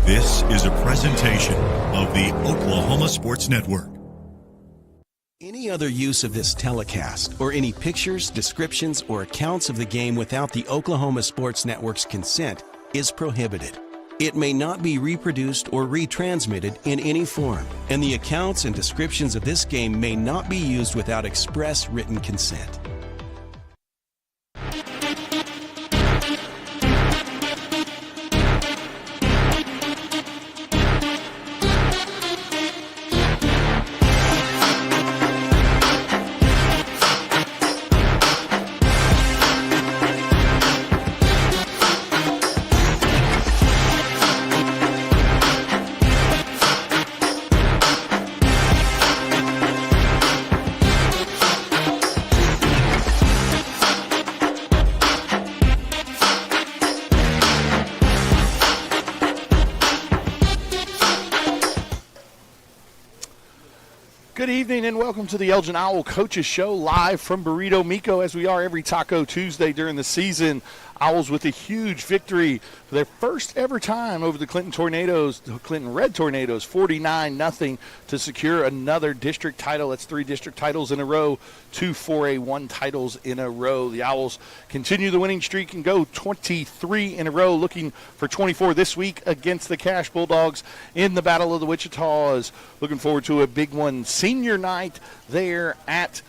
This is a presentation of the Oklahoma Sports Network. Any other use of this telecast or any pictures, descriptions, or accounts of the game without the Oklahoma Sports Network's consent is prohibited. It may not be reproduced or retransmitted in any form, and the accounts and descriptions of this game may not be used without express written consent. Good evening and welcome to the Elgin Owl Coaches Show live from Burrito Mico, as we are every Taco Tuesday during the season. Owls with a huge victory for their first ever time over the Clinton Tornadoes, the Clinton Red Tornadoes, 49-0 to secure another district title. That's 3 district titles in a row, 2 4A1 titles in a row. The Owls continue the winning streak and go 23 in a row, looking for 24 this week against the Cash Bulldogs in the Battle of the Wichitas. Looking forward to a big one. Senior night there at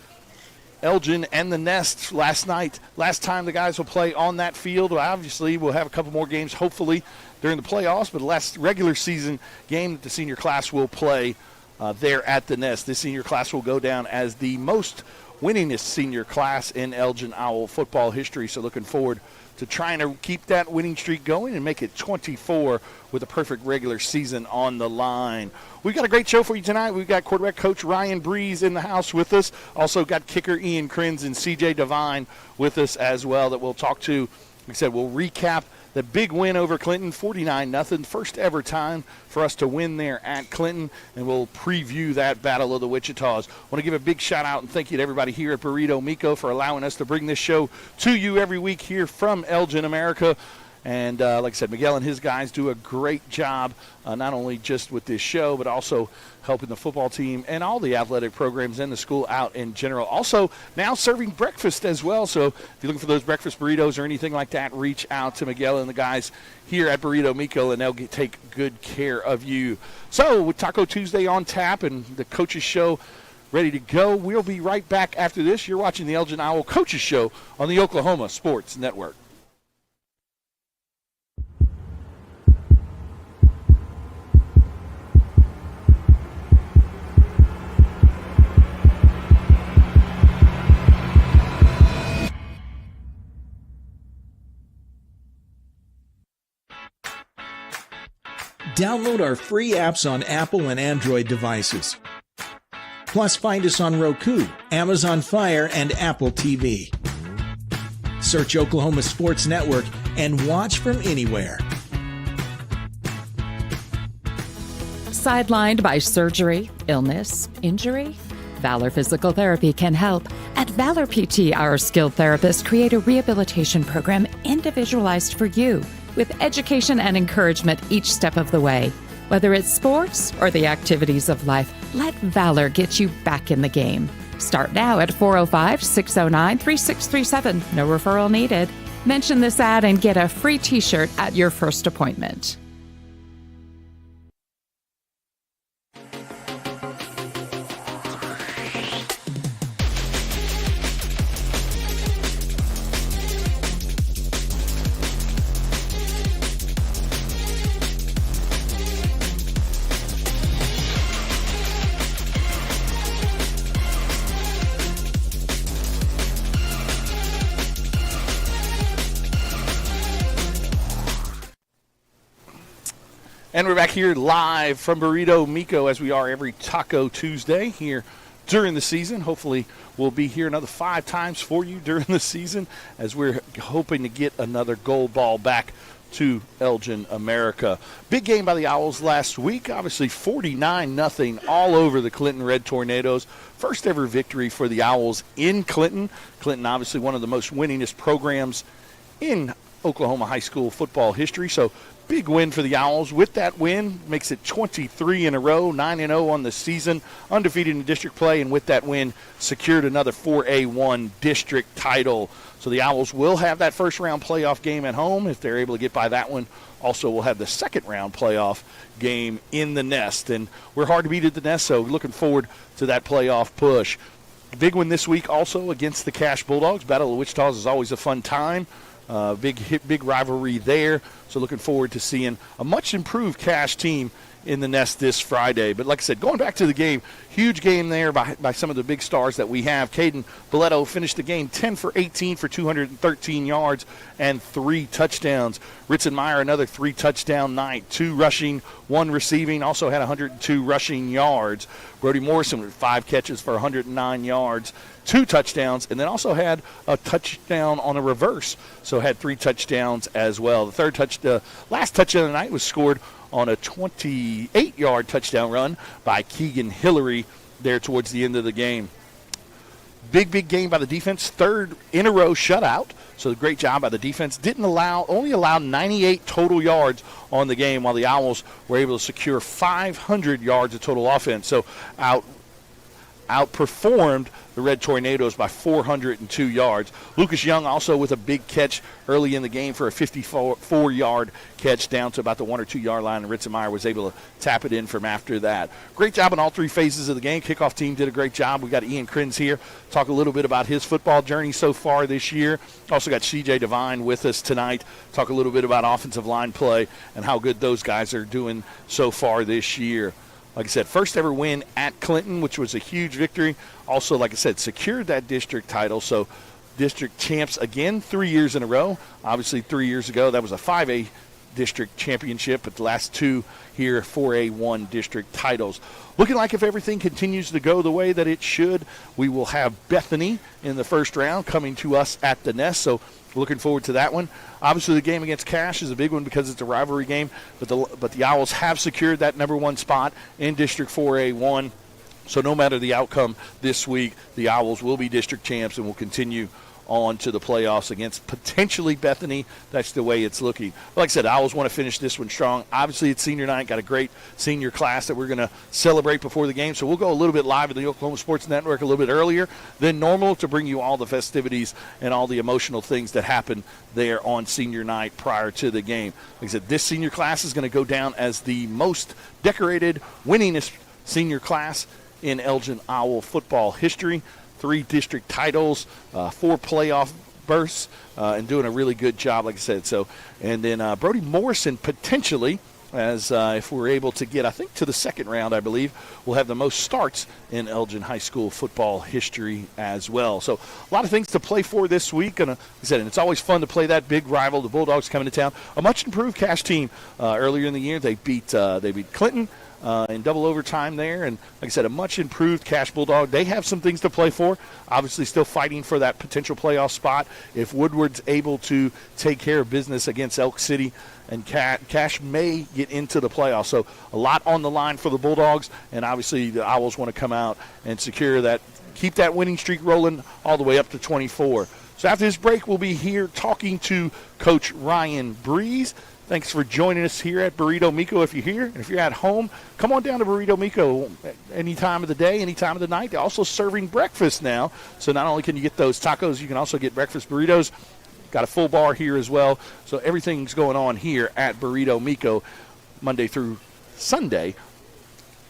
Elgin and the Nest last time the guys will play on that field. Well, obviously, we'll have a couple more games, hopefully, during the playoffs, but the last regular season game that the senior class will play there at the Nest. This senior class will go down as the most winningest senior class in Elgin Owl football history, so looking forward to trying to keep that winning streak going and make it 24 with a perfect regular season on the line. We've got a great show for you tonight. We've got quarterback coach Ryan Breeze in the house with us. Also got kicker Ian Krins and CJ Devine with us as well that we'll talk to. Like I said, we'll recap the big win over Clinton, 49-0, first ever time for us to win there at Clinton, and we'll preview that Battle of the Wichitas. I want to give a big shout-out and thank you to everybody here at Burrito Mico for allowing us to bring this show to you every week here from Elgin, America. And like I said, Miguel and his guys do a great job, not only just with this show, but also helping the football team and all the athletic programs and the school out in general. Also, now serving breakfast as well. So if you're looking for those breakfast burritos or anything like that, reach out to Miguel and the guys here at Burrito Mico, and they'll take good care of you. So with Taco Tuesday on tap and the Coaches Show ready to go, we'll be right back after this. You're watching the Elgin Owl Coaches Show on the Oklahoma Sports Network. Download our free apps on Apple and Android devices. Plus, find us on Roku, Amazon Fire, and Apple TV. Search Oklahoma Sports Network and watch from anywhere. Sidelined by surgery, illness, injury? Valor Physical Therapy can help. At Valor PT, our skilled therapists create a rehabilitation program individualized for you, with education and encouragement each step of the way. Whether it's sports or the activities of life, let Valor get you back in the game. Start now at 405-609-3637. No referral needed. Mention this ad and get a free t-shirt at your first appointment. And we're back here live from Burrito Mico, as we are every Taco Tuesday here during the season. Hopefully we'll be here another 5 times for you during the season, as we're hoping to get another gold ball back to Elgin, America. Big game by the Owls last week. Obviously 49-0 all over the Clinton Red Tornadoes. First ever victory for the Owls in Clinton. Clinton, obviously one of the most winningest programs in Oklahoma high school football history. So big win for the Owls. With that win, makes it 23 in a row, 9-0 on the season, undefeated in district play, and with that win, secured another 4A1 district title. So the Owls will have that first-round playoff game at home. If they're able to get by that one, also we'll have the second-round playoff game in the Nest. And we're hard to beat at the Nest, so looking forward to that playoff push. Big one this week also against the Cache Bulldogs. Battle of Wichita's is always a fun time. Big rivalry there. So looking forward to seeing a much improved Cache team in the Nest this Friday. But like I said, going back to the game, huge game there by some of the big stars that we have. Caden Boletto finished the game 10 for 18 for 213 yards and 3 touchdowns. Ritzenmeyer, another 3-touchdown night, 2 rushing, 1 receiving, also had 102 rushing yards. Brody Morrison with 5 catches for 109 yards, 2 touchdowns, and then also had a touchdown on a reverse, so had 3 touchdowns as well. The last touchdown of the night was scored on a 28-yard touchdown run by Keegan Hillary there towards the end of the game. Big game by the defense, 3rd in a row shutout. So great job by the defense. Only allowed 98 total yards on the game, while the Owls were able to secure 500 yards of total offense. So outperformed the Red Tornadoes by 402 yards. Lucas Young also with a big catch early in the game for a 54-yard catch down to about the 1 or 2 yard line, and Ritzenmeyer was able to tap it in from after that. Great job in all 3 phases of the game. Kickoff team did a great job. We got Ian Krins here, talk a little bit about his football journey so far this year. Also got CJ Devine with us tonight, talk a little bit about offensive line play and how good those guys are doing so far this year. Like I said, first ever win at Clinton, which was a huge victory. Also, like I said, secured that district title. So district champs again 3 years in a row. Obviously 3 years ago, that was a 5A district championship, but the last 2 here, 4A1 district titles. Looking like if everything continues to go the way that it should, we will have Bethany in the first round coming to us at the Nest. So looking forward to that one. Obviously, the game against Cache is a big one because it's a rivalry game, but the Owls have secured that number 1 spot in District 4A1. So no matter the outcome this week, the Owls will be district champs and will continue on to the playoffs against potentially Bethany. That's the way it's looking. Like I said, Owls want to finish this one strong. Obviously, it's senior night. Got a great senior class that we're going to celebrate before the game. So we'll go a little bit live at the Oklahoma Sports Network a little bit earlier than normal to bring you all the festivities and all the emotional things that happen there on senior night prior to the game. Like I said, this senior class is going to go down as the most decorated, winningest senior class in Elgin Owl football history. 3 district titles, 4 playoff berths, and doing a really good job, like I said. So, and then Brody Morrison potentially, as if we're able to get, I think, to the second round, I believe, will have the most starts in Elgin High School football history as well. So a lot of things to play for this week. And like I said, and it's always fun to play that big rival, the Bulldogs coming to town. A much improved Cache team earlier in the year. They beat Clinton in double overtime there. And like I said, a much improved Cache Bulldog. They have some things to play for. Obviously still fighting for that potential playoff spot. If Woodward's able to take care of business against Elk City, and Cache may get into the playoffs. So a lot on the line for the Bulldogs, and obviously the Owls want to come out and secure that, keep that winning streak rolling all the way up to 24. So after this break, we'll be here talking to Coach Ryan Breeze. Thanks for joining us here at Burrito Mico. If you're here, and if you're at home, come on down to Burrito Mico any time of the day, any time of the night. They're also serving breakfast now. So not only can you get those tacos, you can also get breakfast burritos. Got a full bar here as well. So everything's going on here at Burrito Mico Monday through Sunday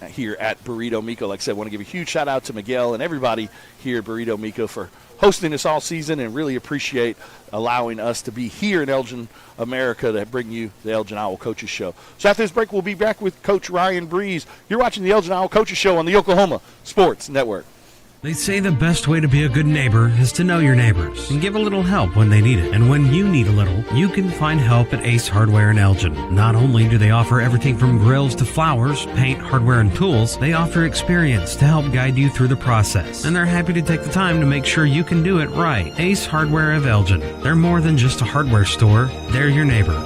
here at Burrito Mico. Like I said, I want to give a huge shout out to Miguel and everybody here at Burrito Mico for hosting us all season, and really appreciate allowing us to be here in Elgin, America, to bring you the Elgin Owl Coaches Show. So after this break, we'll be back with Coach Ryan Breeze. You're watching the Elgin Owl Coaches Show on the Oklahoma Sports Network. They say the best way to be a good neighbor is to know your neighbors and give a little help when they need it. And when you need a little, you can find help at Ace Hardware in Elgin. Not only do they offer everything from grills to flowers, paint, hardware, and tools, they offer experience to help guide you through the process. And they're happy to take the time to make sure you can do it right. Ace Hardware of Elgin. They're more than just a hardware store. They're your neighbors.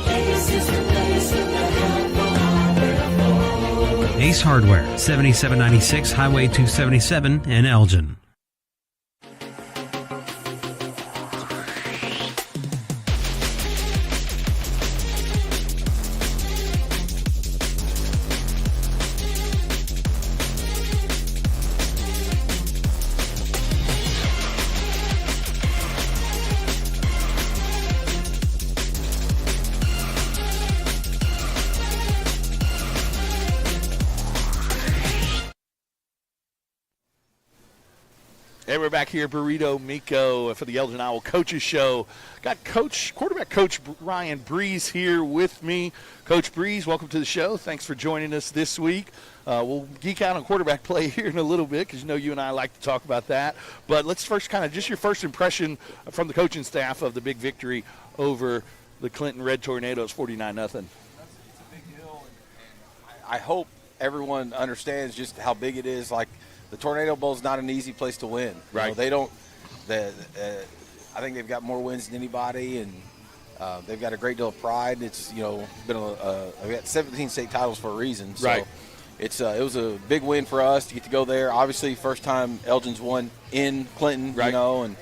Ace Hardware, 7796 Highway 277 in Elgin. And we're back here at Burrito Miko for the Elgin Owl Coaches Show. Got quarterback coach Ryan Breeze here with me. Coach Breeze, welcome to the show. Thanks for joining us this week. We'll geek out on quarterback play here in a little bit because you and I like to talk about that. But let's first kind of just your first impression from the coaching staff of the big victory over the Clinton Red Tornadoes, 49-0. It's a big deal, and I hope everyone understands just how big it is. Like, the Tornado Bowl is not an easy place to win. Right. They don't. I think they've got more wins than anybody, and they've got a great deal of pride. It's been they've got 17 state titles for a reason. So right. It was a big win for us to get to go there. Obviously, first time Elgin's won in Clinton. Right. And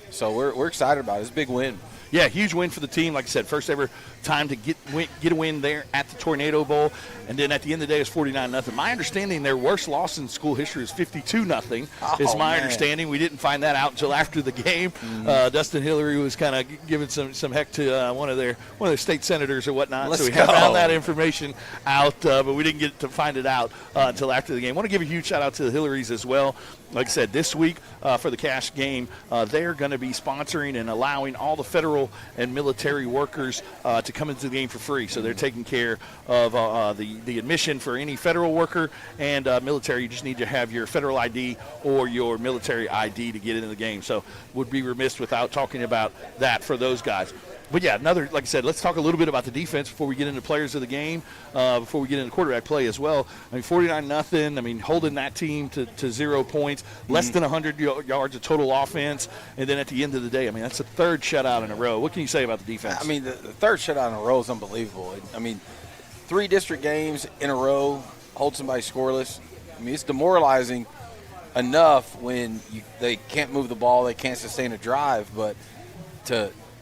so we're excited about it. It's a big win. Yeah, huge win for the team. Like I said, first ever time to get a win there at the Tornado Bowl. And then at the end of the day, it's 49-0. My understanding, their worst loss in school history is 52-0 is my understanding. We didn't find that out until after the game. Mm-hmm. Dustin Hillary was kind of giving some heck to one of their state senators or whatnot. Let's so we go. found that information out, but we didn't get to find it out until after the game. I want to give a huge shout out to the Hillarys as well. Like I said, this week for the cash game, they're going to be sponsoring and allowing all the federal and military workers to come into the game for free. So they're taking care of the admission for any federal worker and military. You just need to have your federal ID or your military ID to get into the game. So would be remiss without talking about that for those guys. But, yeah, like I said, let's talk a little bit about the defense before we get into players of the game, before we get into quarterback play as well. I mean, 49-0, I mean, holding that team to 0 points, less than 100 yards of total offense, and then at the end of the day, I mean, that's the third shutout in a row. What can you say about the defense? I mean, the third shutout in a row is unbelievable. I mean, 3 district games in a row, hold somebody scoreless. I mean, it's demoralizing enough when they can't move the ball, they can't sustain a drive, but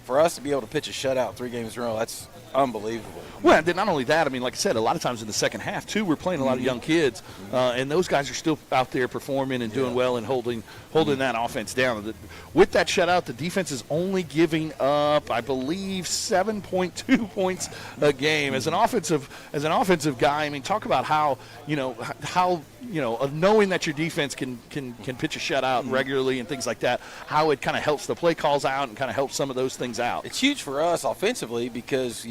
for us to be able to pitch a shutout 3 games in a row, that's unbelievable. Well, and then not only that, I mean, like I said, a lot of times in the second half, too, we're playing a lot of young kids, and those guys are still out there performing and doing well and holding that offense down. With that shutout, the defense is only giving up, I believe, 7.2 points a game. As an offensive guy, I mean, talk about how knowing that your defense can pitch a shutout regularly and things like that, how it kind of helps the play calls out and kind of helps some of those things out. It's huge for us offensively because,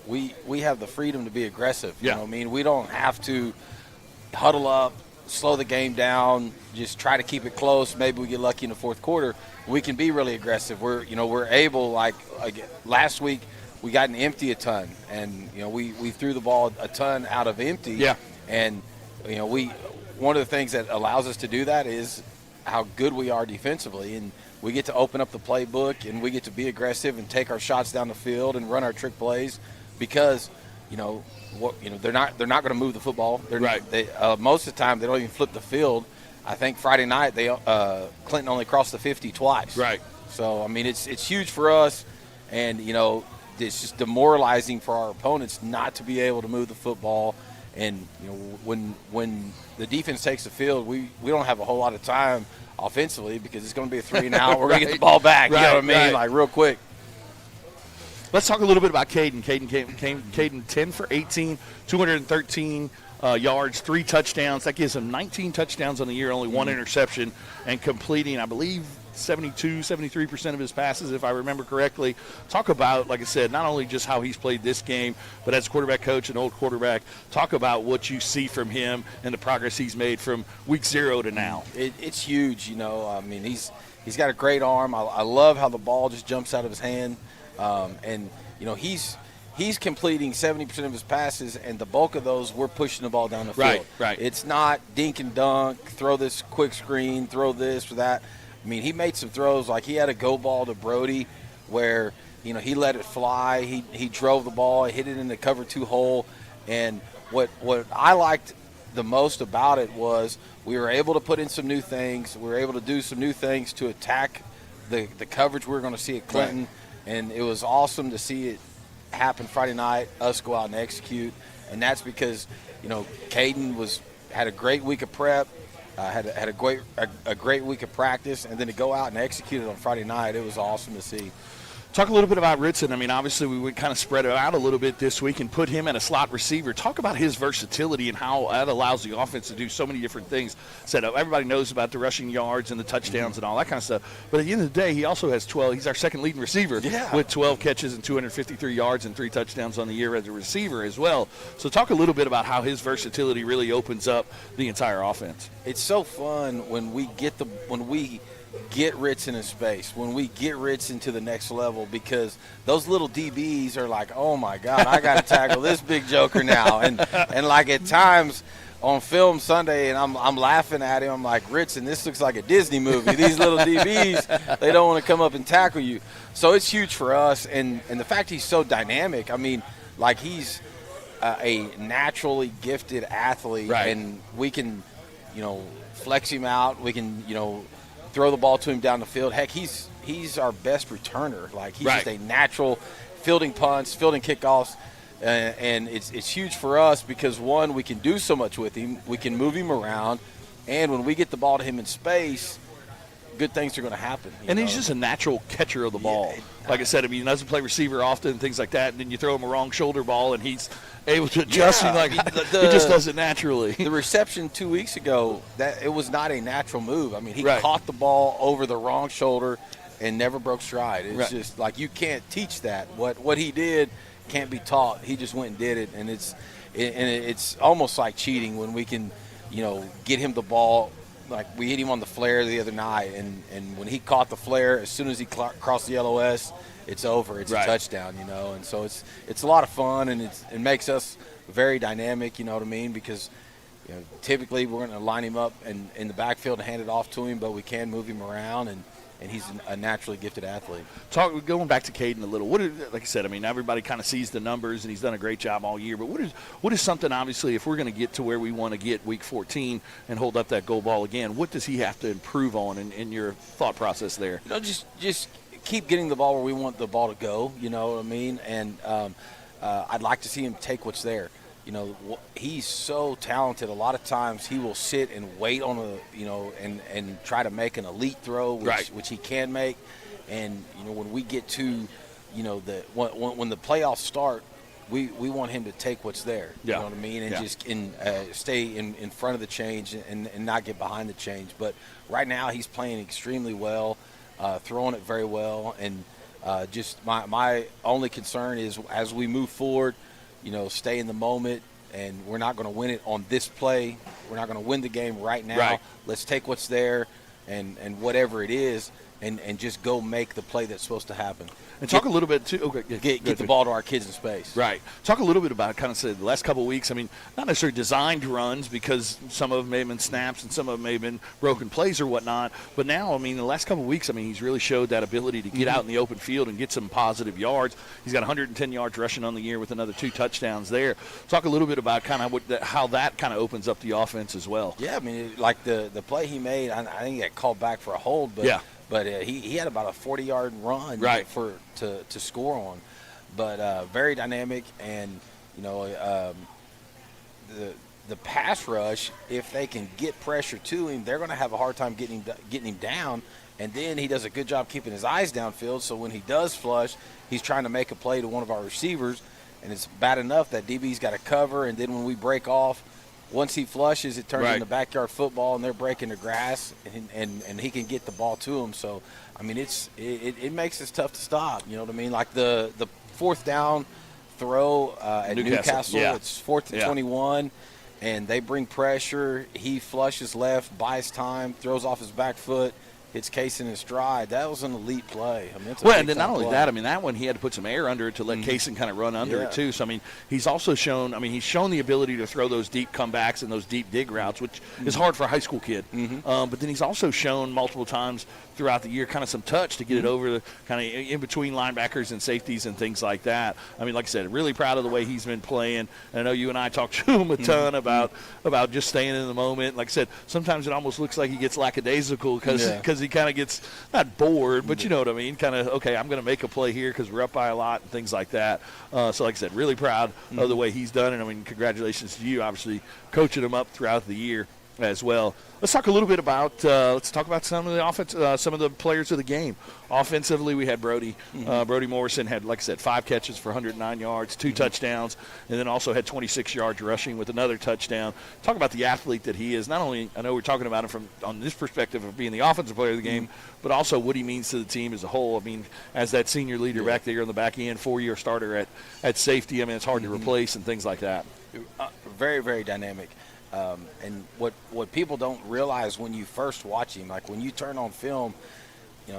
we have the freedom to be aggressive. Yeah. I mean, we don't have to huddle up, slow the game down, just try to keep it close. Maybe we get lucky in the fourth quarter. We can be really aggressive. We're able, like last week, we got an empty a ton, and we threw the ball a ton out of empty. Yeah. And one of the things that allows us to do that is how good we are defensively, and we get to open up the playbook and we get to be aggressive and take our shots down the field and run our trick plays because they're not going to move the football. Most of the time they don't even flip the field. I think Friday night Clinton only crossed the 50 twice. Right. So I mean it's huge for us, and it's just demoralizing for our opponents not to be able to move the football. And when the defense takes the field, we don't have a whole lot of time offensively because it's going to be a 3-and-out. We're going to get the ball back. You know what I mean? Like real quick. Let's talk a little bit about Caden. Caden 10 for 18, 213 yards, 3 touchdowns. That gives him 19 touchdowns on the year, only 1 interception, and completing, I believe, 73% of his passes, if I remember correctly. Talk about, like I said, not only just how he's played this game, but as a quarterback coach, an old quarterback, talk about what you see from him and the progress he's made from week 0 to now. It's huge, I mean, he's got a great arm. I love how the ball just jumps out of his hand. And he's completing 70% of his passes, and the bulk of those we're pushing the ball down the field. Right. It's not dink and dunk, throw this quick screen, throw this or that. I mean, he made some throws, like he had a go ball to Brody where, he let it fly. He drove the ball, hit it in the cover 2 hole. And what I liked the most about it was we were able to put in some new things. We were able to do some new things to attack the coverage we were going to see at Clinton. Right. And it was awesome to see it happen Friday night, us go out and execute. And that's because, Caden had a great week of prep. Had a great week of practice, and then to go out and execute it on Friday night, it was awesome to see. Talk a little bit about Ritson. I mean, obviously we would kind of spread it out a little bit this week and put him at a slot receiver. Talk about his versatility and how that allows the offense to do so many different things. Said everybody knows about the rushing yards and the touchdowns and all that kind of stuff. But at the end of the day, he also has 12. He's our second leading receiver with 12 catches and 253 yards and 3 touchdowns on the year as a receiver as well. So talk a little bit about how his versatility really opens up the entire offense. It's so fun when we get Ritson in space, when we get Ritson to the next level, because those little DBs are like, oh my God, I got to tackle this big joker now. And like at times on film Sunday, and I'm laughing at him. I'm like, Ritson, this looks like a Disney movie. These little DBs, they don't want to come up and tackle you. So it's huge for us. And the fact he's so dynamic, I mean, like he's a naturally gifted athlete, and we can, flex him out. We can, throw the ball to him down the field. Heck, he's our best returner. Like he's just a natural fielding punts, fielding kickoffs, and it's huge for us because one, we can do so much with him. We can move him around, and when we get the ball to him in space, good things are going to happen. And he's just a natural catcher of the ball. Like I said, I mean, he doesn't play receiver often and things like that, and then you throw him a wrong shoulder ball, and he's able to adjust. Yeah, he just does it naturally. The reception 2 weeks ago, that it was not a natural move. I mean, he caught the ball over the wrong shoulder and never broke stride. It's just like you can't teach that. What he did can't be taught. He just went and did it, and it's almost like cheating when we can, get him the ball. Like we hit him on the flare the other night, and when he caught the flare, as soon as he crossed the LOS, it's over. It's a touchdown, And so it's a lot of fun, and it makes us very dynamic. You know what I mean? Because typically we're going to line him up in the backfield and hand it off to him, but we can move him around, and he's a naturally gifted athlete. Going back to Caden a little, like I said, I mean, everybody kind of sees the numbers, and he's done a great job all year. But what is something, obviously, if we're going to get to where we want to get week 14 and hold up that goal ball again, what does he have to improve on in your thought process there? Just keep getting the ball where we want the ball to go, you know what I mean? And I'd like to see him take what's there. He's so talented. A lot of times he will sit and wait on and try to make an elite throw, which he can make. And when we get to, when the playoffs start, we want him to take what's there. You know what I mean, and just stay in front of the change and not get behind the change. But right now he's playing extremely well, throwing it very well, and just my only concern is as we move forward. Stay in the moment, and we're not going to win it on this play. We're not going to win the game right now. Let's take what's there and whatever it is and just go make the play that's supposed to happen. And talk a little bit, too. Okay, get the ball to our kids in space. Right. Talk a little bit about kind of said the last couple of weeks. I mean, not necessarily designed runs because some of them may have been snaps and some of them may have been broken plays or whatnot. But now, I mean, the last couple of weeks, I mean, he's really showed that ability to get out in the open field and get some positive yards. He's got 110 yards rushing on the year with another 2 touchdowns there. Talk a little bit about kind of how that kind of opens up the offense as well. Yeah, I mean, like the play he made, I think he got called back for a hold, but But he had about a 40-yard run to score on. But very dynamic, and the pass rush, if they can get pressure to him, they're going to have a hard time getting him down. And then he does a good job keeping his eyes downfield. So when he does flush, he's trying to make a play to one of our receivers, and it's bad enough that DB's got to cover. And then when we break off, once he flushes, it turns into backyard football, and they're breaking the grass, and he can get the ball to him. So, I mean, it makes it tough to stop. You know what I mean? Like the 4th down throw at Newcastle, it's 4th and 21, and they bring pressure. He flushes left, buys time, throws off his back foot, hits Case in his stride. That was an elite play. I mean, and then not only that, I mean, that one he had to put some air under it to let Kaysen kind of run under it too. So, I mean, he's also shown, he's shown the ability to throw those deep comebacks and those deep dig routes, which is hard for a high school kid. But then he's also shown multiple times throughout the year kind of some touch to get it over the kind of in between linebackers and safeties and things like that. I mean, like I said, really proud of the way he's been playing. And I know you and I talked to him a ton about just staying in the moment. Like I said, sometimes it almost looks like he gets lackadaisical because he kind of gets not bored, but you know what I mean, kind of, okay, I'm going to make a play here because we're up by a lot and things like that. So like I said, really proud of the way he's done. And I mean, congratulations to you, obviously coaching him up throughout the year. as well. Let's talk a little bit about some of the offense, some of the players of the game. Offensively, we had Brody. Brody Morrison had, like I said, 5 catches for 109 yards, 2 touchdowns, and then also had 26 yards rushing with another touchdown. Talk about the athlete that he is. Not only, I know we're talking about him on this perspective of being the offensive player of the game, but also what he means to the team as a whole. I mean, as that senior leader back there on the back end, 4-year starter at safety, I mean, it's hard to replace and things like that. Very, very dynamic. And what people don't realize when you first watch him, like when you turn on film,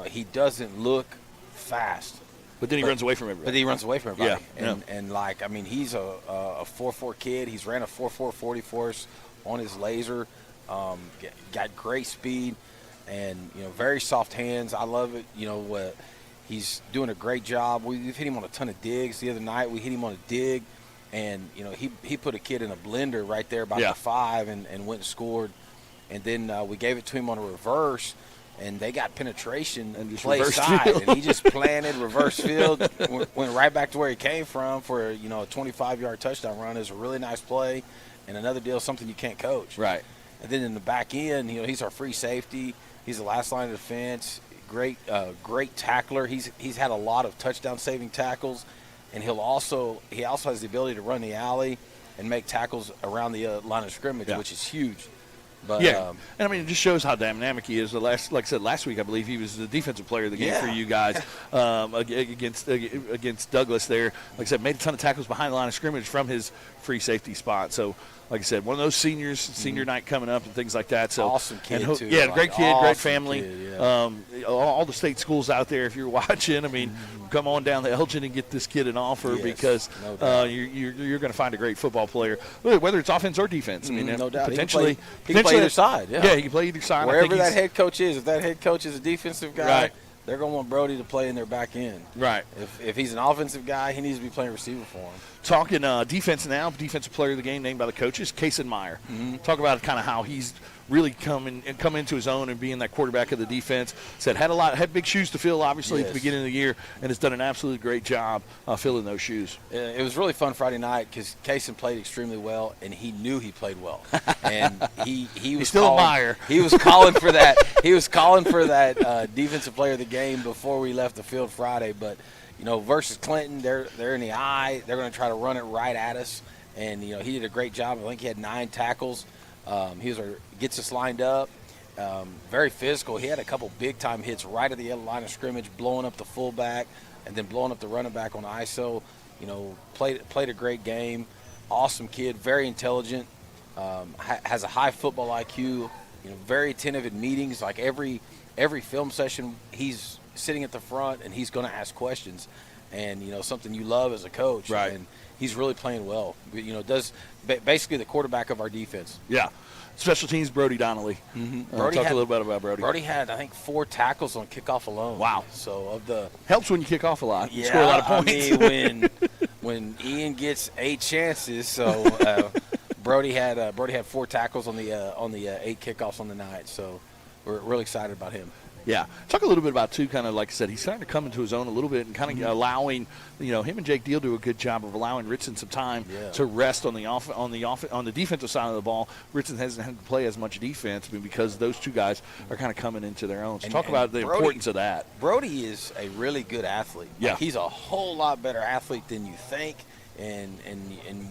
he doesn't look fast. But then he runs away from everybody. But he runs away from everybody. Yeah. And like, I mean, he's a 4.4 kid. He's ran a 4.4 40 for us on his laser. Got great speed and, very soft hands. I love it. He's doing a great job. We've hit him on a ton of digs. The other night we hit him on a dig. And, he put a kid in a blender right there by the 5 and went and scored. And then we gave it to him on a reverse, and they got penetration and just play side. And he just planted reverse field, went right back to where he came from for, a 25-yard touchdown run. It was a really nice play. And another deal, something you can't coach. Right. And then in the back end, he's our free safety. He's the last line of defense. Great tackler. He's had a lot of touchdown-saving tackles. And he also has the ability to run the alley and make tackles around the line of scrimmage, which is huge. But, and I mean, it just shows how dynamic he is. Like I said, last week I believe he was the defensive player of the game for you guys against Douglas there. Like I said, made a ton of tackles behind the line of scrimmage from his free safety spot. So, like I said, one of those senior night coming up and things like that. So awesome kid too. Yeah, great kid, awesome great family. Kid, yeah. All the state schools out there, if you're watching, I mean, come on down to Elgin and get this kid an offer because you're going to find a great football player, whether it's offense or defense. I mean, no doubt. Potentially, he can play either side. Yeah, he can play either side. Wherever that head coach is, if that head coach is a defensive guy. Right. They're going to want Brody to play in their back end. Right. If he's an offensive guy, he needs to be playing receiver for him. Talking defense now, defensive player of the game named by the coaches, Kason Meyer. Talk about kind of how he's really come into his own and being that quarterback of the defense. Said had big shoes to fill, obviously, at the beginning of the year, and has done an absolutely great job filling those shoes. It was really fun Friday night because Kason played extremely well, and he knew he played well. And he was still a Meyer. He was calling for that. He was calling for that defensive player of the game before we left the field Friday. But versus Clinton, they're in the eye. They're going to try to run it right at us. And he did a great job. I think he had 9 tackles. Gets us lined up. Very physical. He had a couple big-time hits right at the line of scrimmage, blowing up the fullback and then blowing up the running back on ISO. Played a great game. Awesome kid, very intelligent, has a high football IQ, very attentive in meetings. Like every film session, he's sitting at the front and he's going to ask questions. And, something you love as a coach. Right. And he's really playing well. Does basically the quarterback of our defense. Yeah. Special teams, Brody Donnelly. Talk a little bit about Brody. Brody had, I think, 4 tackles on kickoff alone. Wow. So helps when you kick off a lot. Yeah, you score a lot of points. I mean, when Ian gets 8 chances, so Brody had 4 tackles on the 8 kickoffs on the night. So we're really excited about him. Yeah. Talk a little bit about, too, kind of like I said, he's starting to come into his own a little bit and kind of allowing, him and Jake Deal do a good job of allowing Ritson some time to rest on the defensive side of the ball. Ritson hasn't had to play as much defense because those two guys are kind of coming into their own. So talk about the importance of that. Brody is a really good athlete. Yeah. He's a whole lot better athlete than you think. And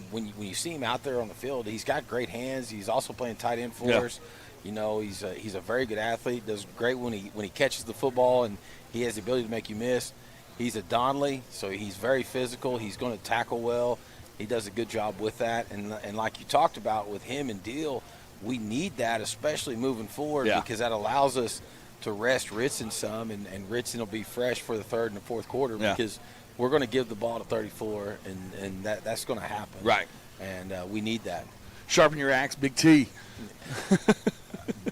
when you see him out there on the field, he's got great hands. He's also playing tight end for us. He's a very good athlete. Does great when he catches the football, and he has the ability to make you miss. He's a Donnelly, so he's very physical. He's going to tackle well. He does a good job with that. And like you talked about with him and Deal, we need that, especially moving forward, because that allows us to rest Ritson some, and Ritson will be fresh for the third and the fourth quarter because we're going to give the ball to 34, and that's going to happen. Right. And we need that. Sharpen your axe, Big T.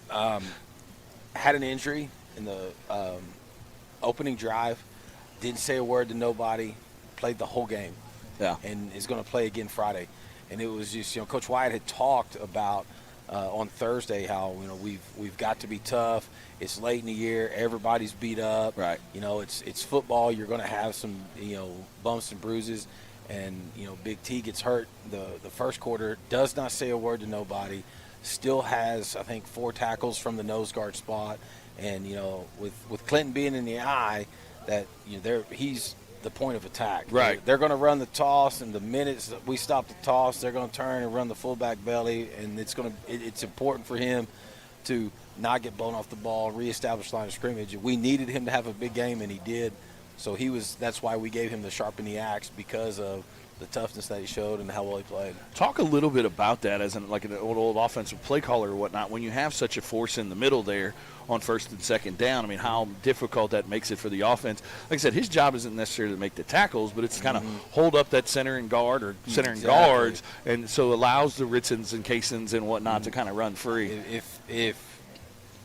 Had an injury in the opening drive. Didn't say a word to nobody. Played the whole game. Yeah. And is going to play again Friday. And it was just, Coach Wyatt had talked about on Thursday how we've got to be tough. It's late in the year. Everybody's beat up. Right. It's football. You're going to have some bumps and bruises. And Big T gets hurt the first quarter. Does not say a word to nobody. still has, I think, 4 tackles from the nose guard spot. And, with Clinton being in the eye, that he's the point of attack. Right. They're going to run the toss, and the minute we stop the toss, they're going to turn and run the fullback belly, and it's important for him to not get blown off the ball, reestablish line of scrimmage. We needed him to have a big game, and he did. So that's why we gave him the sharpen the axe, because of the toughness that he showed and how well he played. Talk a little bit about that as an old offensive play caller or whatnot. When you have such a force in the middle there on first and second down, I mean, how difficult that makes it for the offense. Like I said, his job isn't necessarily to make the tackles, but it's to kind of hold up that center and guard or center and guards, and so allows the Ritzens and Casons and whatnot to kind of run free. If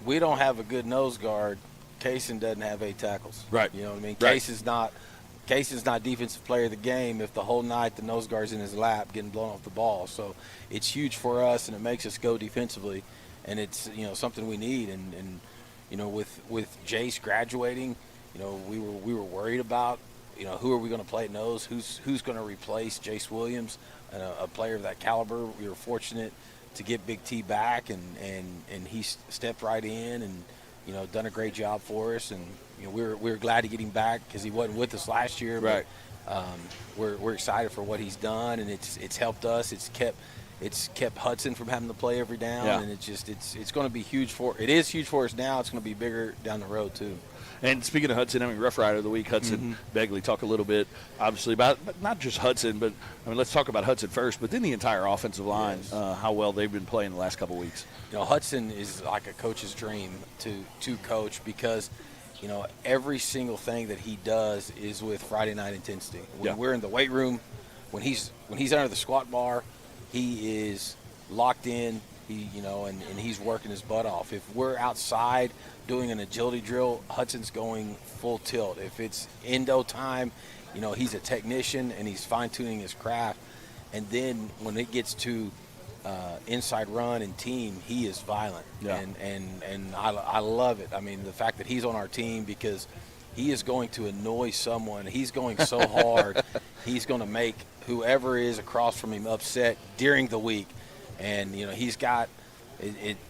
we don't have a good nose guard, Cason doesn't have 8 tackles. Right. You know what I mean? Right. Cason's not defensive player of the game if the whole night the nose guard's in his lap getting blown off the ball. So it's huge for us, and it makes us go defensively, and it's something we need. And with Jace graduating, we were worried about who are we going to play at nose, who's going to replace Jace Williams, a player of that caliber. We were fortunate to get Big T back, and he stepped right in and done a great job for us, and we were glad to get him back because he wasn't with us last year. Right. But we're excited for what he's done, and it's helped us. It's kept Hudson from having to play every down, and it's going to be huge it is huge for us now. It's going to be bigger down the road too. And speaking of Hudson, I mean, Rough Rider of the Week, Hudson Begley, talk a little bit, obviously, about not just Hudson, but, I mean, let's talk about Hudson first, but then the entire offensive line, how well they've been playing the last couple of weeks. Hudson is like a coach's dream to coach because, every single thing that he does is with Friday night intensity. When we're in the weight room, when he's under the squat bar, he is locked in. And he's working his butt off. If we're outside doing an agility drill, Hudson's going full tilt. If it's endo time, he's a technician and he's fine-tuning his craft. And then when it gets to inside run and team, he is violent. Yeah. And I love it. I mean, the fact that he's on our team, because he is going to annoy someone. He's going so hard, he's going to make whoever is across from him upset during the week. And he's got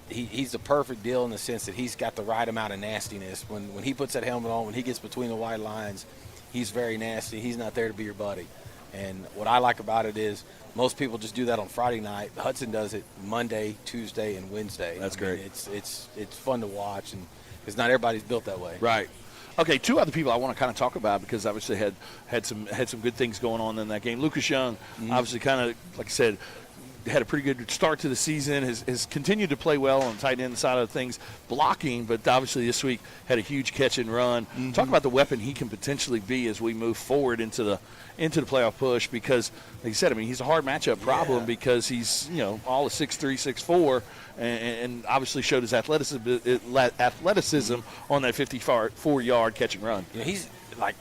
he's the perfect deal in the sense that he's got the right amount of nastiness. When he puts that helmet on, when he gets between the white lines, he's very nasty. He's not there to be your buddy. And what I like about it is most people just do that on Friday night. Hudson does it Monday, Tuesday, and Wednesday. That's great. It's fun to watch, and because not everybody's built that way. Right. Okay, 2 other people I want to kind of talk about because obviously had some good things going on in that game. Lucas Young, obviously kind of, like I said, had a pretty good start to the season, has continued to play well on the tight end side of things, blocking, but obviously this week had a huge catch and run. Talk about the weapon he can potentially be as we move forward into the playoff push because, like you said, I mean, he's a hard matchup problem because he's, all of 6'3", 6'4", and obviously showed his athleticism on that 54-yard catch and run. He's like,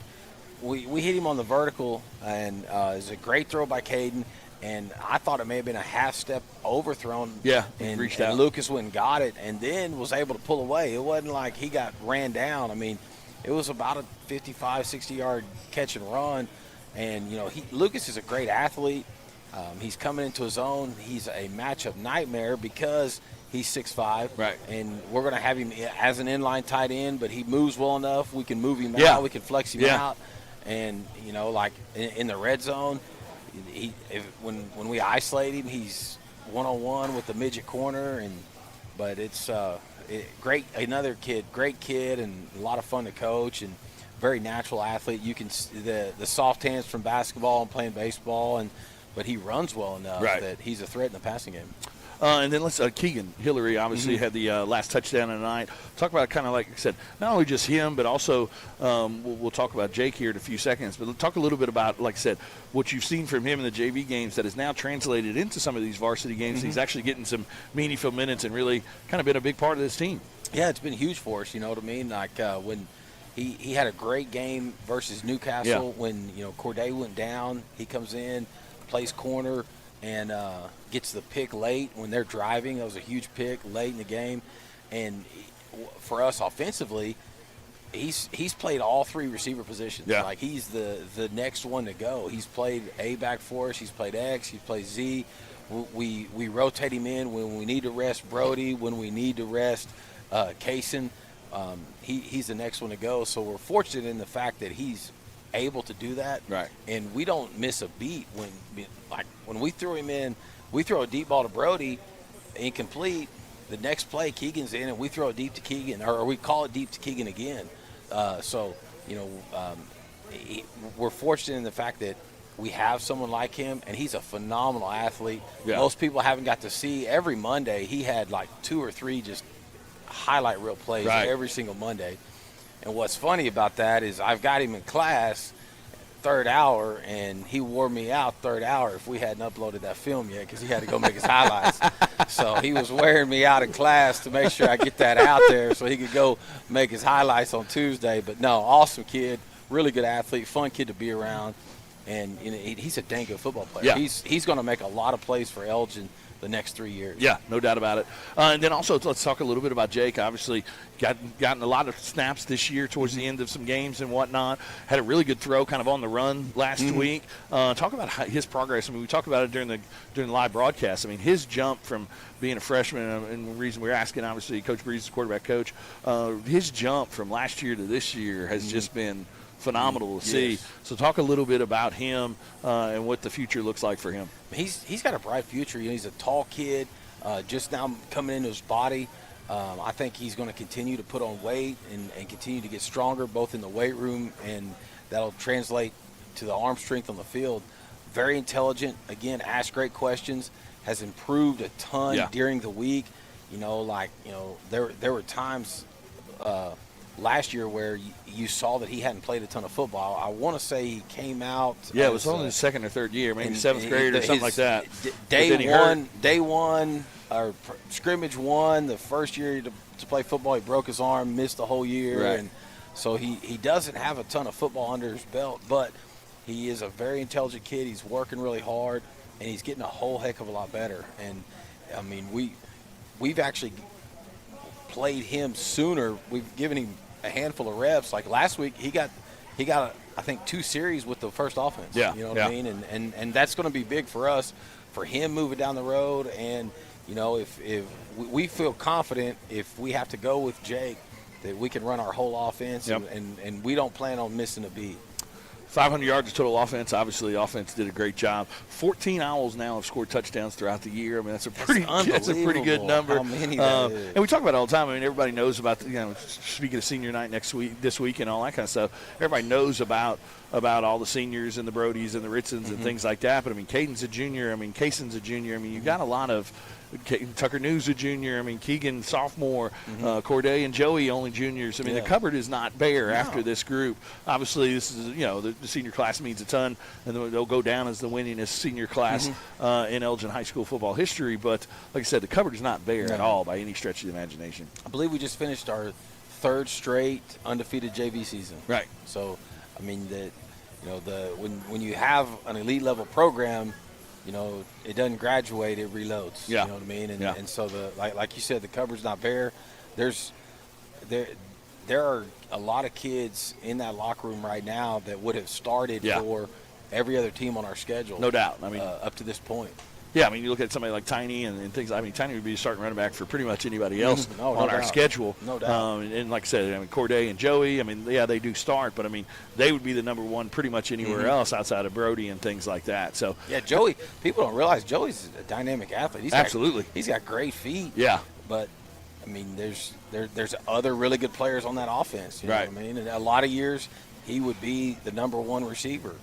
we hit him on the vertical, and it's a great throw by Caden. And I thought it may have been a half-step overthrown. Yeah, and reached out. Lucas went and got it and then was able to pull away. It wasn't like he got ran down. I mean, it was about a 55, 60-yard catch and run. And, Lucas is a great athlete. He's coming into his own. He's a matchup nightmare because he's 6'5". Right. And we're going to have him as an inline tight end, but he moves well enough. We can move him Yeah. out. We can flex him out. And, like in the red zone, when we isolate him, he's one-on-one with the midget corner, but it's great. Another great kid, and a lot of fun to coach, and very natural athlete. You can the soft hands from basketball and playing baseball, but he runs well enough that he's a threat in the passing game. And then Keegan Hillary obviously had the last touchdown of the night. Talk about kind of like I said, not only just him, but also we'll talk about Jake here in a few seconds. But talk a little bit about, like I said, what you've seen from him in the JV games that is now translated into some of these varsity games. He's actually getting some meaningful minutes and really kind of been a big part of this team. Yeah, it's been huge for us. You know what I mean? Like when he had a great game versus Newcastle when Corday went down. He comes in, plays corner, and gets the pick late when they're driving. That was a huge pick late in the game. And for us offensively, he's played all 3 receiver positions. Yeah. Like he's the next one to go. He's played A back for us. He's played X. He's played Z. we rotate him in when we need to rest Brody, when we need to rest Kaysen. He's the next one to go. So we're fortunate in the fact that he's able to do that. Right. And we don't miss a beat when we throw him in. We throw a deep ball to Brody, incomplete. The next play, Keegan's in, and we throw it deep to Keegan, or we call it deep to Keegan again. We're fortunate in the fact that we have someone like him, and he's a phenomenal athlete. Yeah. Most people haven't got to see. Every Monday, he had like 2 or 3 just highlight reel plays every single Monday. And what's funny about that is I've got him in class third hour, and he wore me out third hour if we hadn't uploaded that film yet because he had to go make his highlights. So he was wearing me out in class to make sure I get that out there so he could go make his highlights on Tuesday. But no, awesome kid, really good athlete, fun kid to be around, and he's a dang good football player. Yeah. He's going to make a lot of plays for Elgin the next 3 years. Yeah, no doubt about it. And then also let's talk a little bit about Jake. Obviously, gotten a lot of snaps this year towards the end of some games and whatnot. Had a really good throw kind of on the run last week. Talk about his progress. I mean, we talked about it during the live broadcast. I mean, his jump from being a freshman, and the reason we're asking, obviously, Coach Breeze is the quarterback coach, his jump from last year to this year has just been phenomenal to see. So talk a little bit about him and what the future looks like for him. He's got a bright future. He's a tall kid, just now coming into his body. I think he's going to continue to put on weight and continue to get stronger, both in the weight room, and that'll translate to the arm strength on the field. Very intelligent. Again, asks great questions. Has improved a ton during the week. There were times last year where you saw that he hadn't played a ton of football. I want to say he came out. Yeah, it was only his second or third year, maybe seventh grade or something like that. Day one, or scrimmage one, the first year to play football, he broke his arm, missed the whole year. Right. And so he doesn't have a ton of football under his belt, but he is a very intelligent kid. He's working really hard, and he's getting a whole heck of a lot better. And, I mean, we've actually played him sooner. We've given him a handful of reps. Like last week, he got I think 2 series with the first offense. Yeah, you know what I mean. And that's going to be big for us, for him moving down the road. And if we feel confident, if we have to go with Jake, that we can run our whole offense, and we don't plan on missing a beat. 500 yards of total offense. Obviously, the offense did a great job. 14 Owls now have scored touchdowns throughout the year. I mean, that's a pretty good number. How many that is. And we talk about it all the time. I mean, everybody knows about speaking of senior night this week, and all that kind of stuff. Everybody knows about all the seniors and the Brodies and the Ritsons and things like that. But I mean, Caden's a junior. I mean, Kaysen's a junior. I mean, you've got a lot of. Tucker News a junior. I mean, Keegan sophomore, Corday and Joey only juniors. I mean, the cupboard is not bare after this group. Obviously, this is the senior class means a ton, and they'll go down as the winningest senior class in Elgin high school football history. But like I said, the cupboard is not bare at all by any stretch of the imagination. I believe we just finished our 3rd straight undefeated JV season. Right. So, I mean when you have an elite level program, it doesn't graduate, it reloads. Yeah. You know what I mean? And so like you said, the cupboard's not bare. There are a lot of kids in that locker room right now that would have started for every other team on our schedule. No doubt. I mean, up to this point. Yeah, I mean, you look at somebody like Tiny and things. I mean, Tiny would be a starting running back for pretty much anybody else on our schedule. No doubt. And like I said, I mean, Corday and Joey, I mean, they do start, but I mean, they would be the number one pretty much anywhere else outside of Brody and things like that. So yeah, Joey. People don't realize Joey's a dynamic athlete. He's got great feet. Yeah. But I mean, there's other really good players on that offense. You know right. what I mean? And a lot of years, he would be the number one receiver.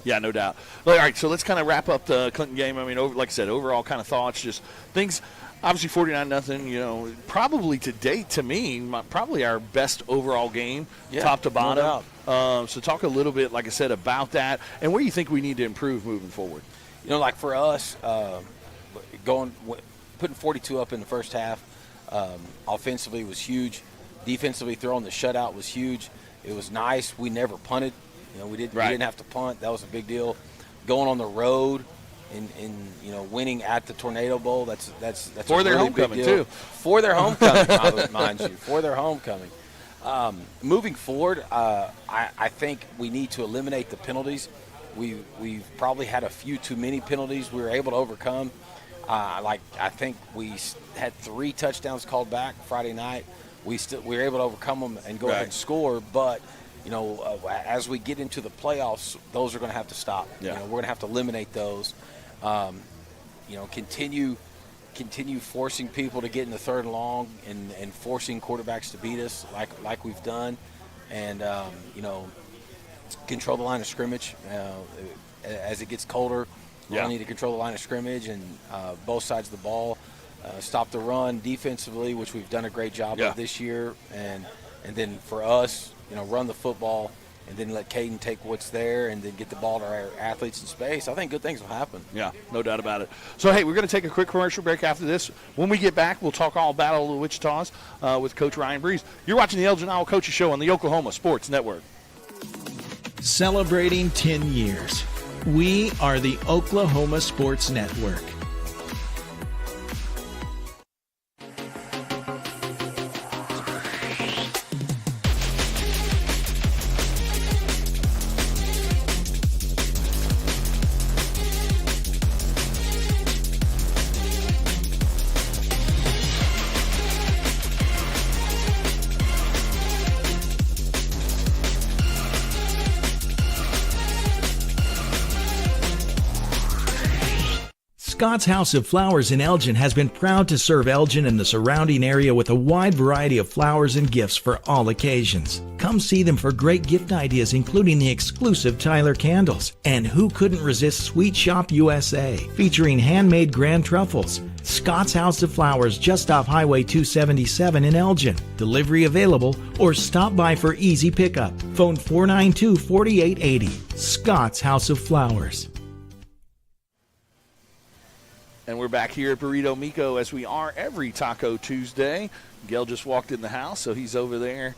Yeah, no doubt. All right, so let's kind of wrap up the Clinton game. I mean, like I said, overall kind of thoughts, just things. Obviously, 49-0. Probably to date, to me, probably our best overall game, top to bottom. No so talk a little bit, like I said, about that, and where you think we need to improve moving forward. Like for us, putting 42 up in the first half, offensively was huge. Defensively, throwing the shutout was huge. It was nice. We never punted. We didn't have to punt. That was a big deal. Going on the road and winning at the Tornado Bowl, that's for their really homecoming big deal. too. For their homecoming, mind you, for their homecoming. Moving forward, I think we need to eliminate the penalties. We've probably had a few too many penalties we were able to overcome. I think we had 3 touchdowns called back Friday night. We were able to overcome them and go ahead and score, but as we get into the playoffs, those are going to have to stop. Yeah. We're going to have to eliminate those. Continue forcing people to get in the third and long and forcing quarterbacks to beat us like we've done, and control the line of scrimmage. As it gets colder, we need to control the line of scrimmage and both sides of the ball. Stop the run defensively, which we've done a great job of this year, and then for us, run the football, and then let Caden take what's there and then get the ball to our athletes in space. I think good things will happen. Yeah, no doubt about it. So, hey, we're going to take a quick commercial break after this. When we get back, we'll talk all Battle of the Wichitas with Coach Ryan Breeze. You're watching the Elgin Owl Coaches Show on the Oklahoma Sports Network. Celebrating 10 years. We are the Oklahoma Sports Network. Scott's House of Flowers in Elgin has been proud to serve Elgin and the surrounding area with a wide variety of flowers and gifts for all occasions. Come see them for great gift ideas, including the exclusive Tyler candles. And who couldn't resist Sweet Shop USA, featuring handmade grand truffles. Scott's House of Flowers, just off Highway 277 in Elgin. Delivery available, or stop by for easy pickup. Phone 492-4880. Scott's House of Flowers. And we're back here at Burrito Miko, as we are every Taco Tuesday. Miguel just walked in the house, so he's over there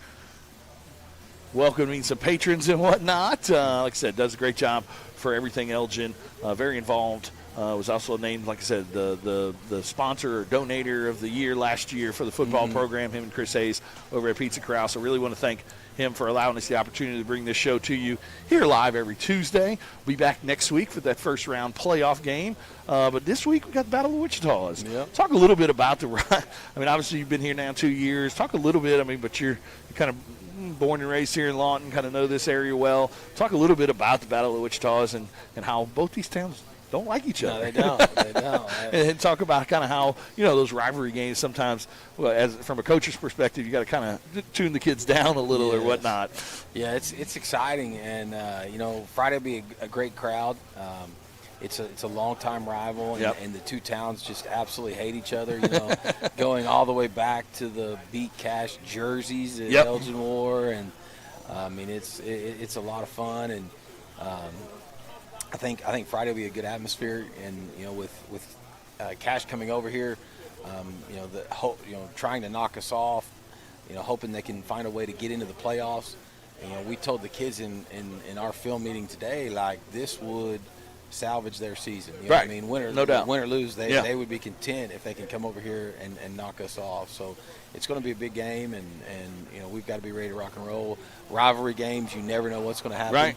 welcoming some patrons and whatnot. Like I said, does a great job for everything Elgin. Very involved. Was also named, like I said, the sponsor or donator of the year last year for the football program, him and Chris Hayes over at Pizza Corral. So really want to thank him for allowing us the opportunity to bring this show to you here live every Tuesday. We'll be back next week for that first round playoff game. But this week we got the Battle of the Wichitas. Yep. Talk a little bit about obviously you've been here now 2 years. Talk a little bit, but you're kind of born and raised here in Lawton, kind of know this area well. Talk a little bit about the Battle of the Wichitas and how both these towns don't like each other. No, they don't. They don't. And talk about kind of how, those rivalry games sometimes, from a coach's perspective, you got to kind of tune the kids down a little or whatnot. Yeah, it's exciting. And, Friday will be a great crowd. It's a long-time rival, and the two towns just absolutely hate each other, going all the way back to the Beat Cash jerseys that Elgin wore. And, it's a lot of fun. And, I think Friday will be a good atmosphere, and with Cash coming over here, trying to knock us off, hoping they can find a way to get into the playoffs. We told the kids in our film meeting today, like, this would salvage their season. You know what I mean? Win or lose, they would be content if they can come over here and knock us off. So it's going to be a big game, and we've got to be ready to rock and roll. Rivalry games, you never know what's going to happen.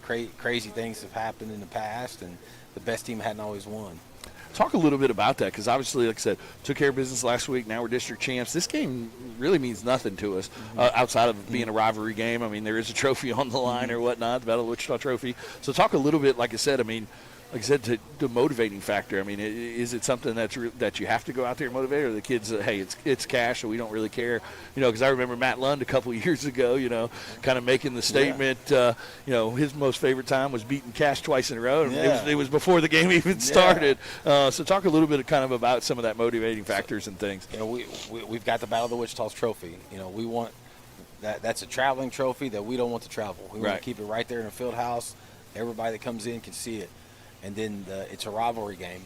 Crazy things have happened in the past, and the best team hadn't always won. Talk a little bit about that, because obviously, like I said, took care of business last week. Now we're district champs. This game really means nothing to us outside of being a rivalry game. I mean, there is a trophy on the line or whatnot, the Battle of Wichita Trophy. So talk a little bit, like I said, to the motivating factor. Is it something that you have to go out there and motivate, or the kids, hey, it's Cash, so we don't really care? Because I remember Matt Lund a couple of years ago, kind of making the statement, his most favorite time was beating Cash twice in a row, and it was before the game even started. So talk a little bit kind of about some of that motivating factors and things. We've got the Battle of the Wichita's trophy. We want that's a traveling trophy that we don't want to travel. We want to keep it right there in the field house. Everybody that comes in can see it. And then it's a rivalry game.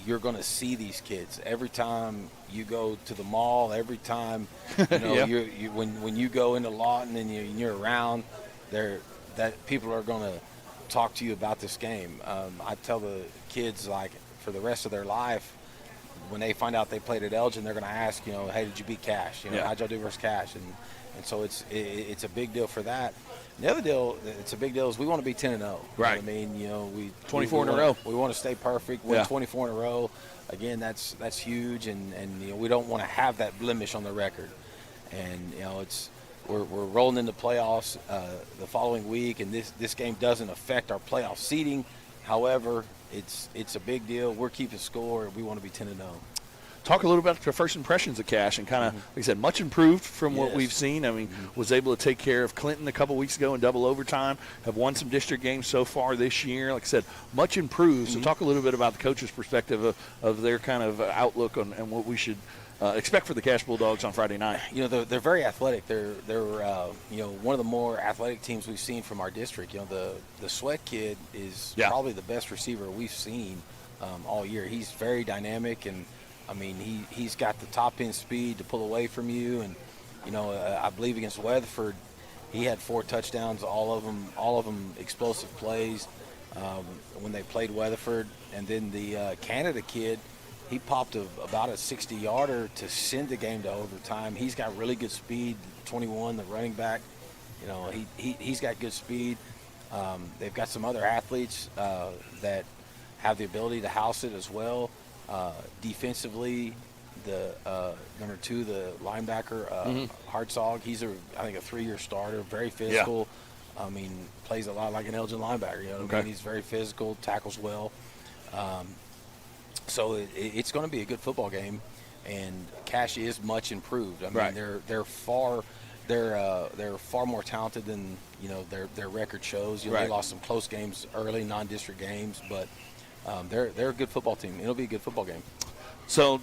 You're going to see these kids every time you go to the mall. Every time, when you go into Lawton and you're around, that people are going to talk to you about this game. I tell the kids, like, for the rest of their life, when they find out they played at Elgin, they're going to ask, hey, did you beat Cash? How'd y'all do versus Cash? And so it's a big deal for that. And the other deal, it's a big deal, is we want to be 10-0. Right. I mean, we 24 in a row. We want to stay perfect. Win 24 in a row. Again, that's huge, and we don't want to have that blemish on the record. And we're rolling into playoffs the following week, and this game doesn't affect our playoff seeding. However, it's a big deal. We're keeping score, and we want to be 10-0. Talk a little about the first impressions of Cash, and kind of, like I said, much improved from what we've seen. I mean, was able to take care of Clinton a couple weeks ago in double overtime, have won some district games so far this year. Like I said, much improved. So talk a little bit about the coach's perspective of their kind of outlook on and what we should expect for the Cash Bulldogs on Friday night. They're very athletic. They're one of the more athletic teams we've seen from our district. The Sweat kid is probably the best receiver we've seen all year. He's very dynamic, and I mean, he's got the top end speed to pull away from you. And I believe against Weatherford, he had 4 touchdowns, all of them explosive plays when they played Weatherford. And then the Canada kid, he popped about a 60-yarder to send the game to overtime. He's got really good speed. 21, the running back, he's got good speed. They've got some other athletes that have the ability to house it as well. Defensively, the number 2, the linebacker, Hartzog, he's I think a 3-year starter, very physical. I mean, plays a lot like an Elgin linebacker. I mean? He's very physical, tackles well. So it's going to be a good football game, and Cash is much improved. I mean, they're far more talented than their record shows. They lost some close games early, non-district games, but they're a good football team. It'll be a good football game. So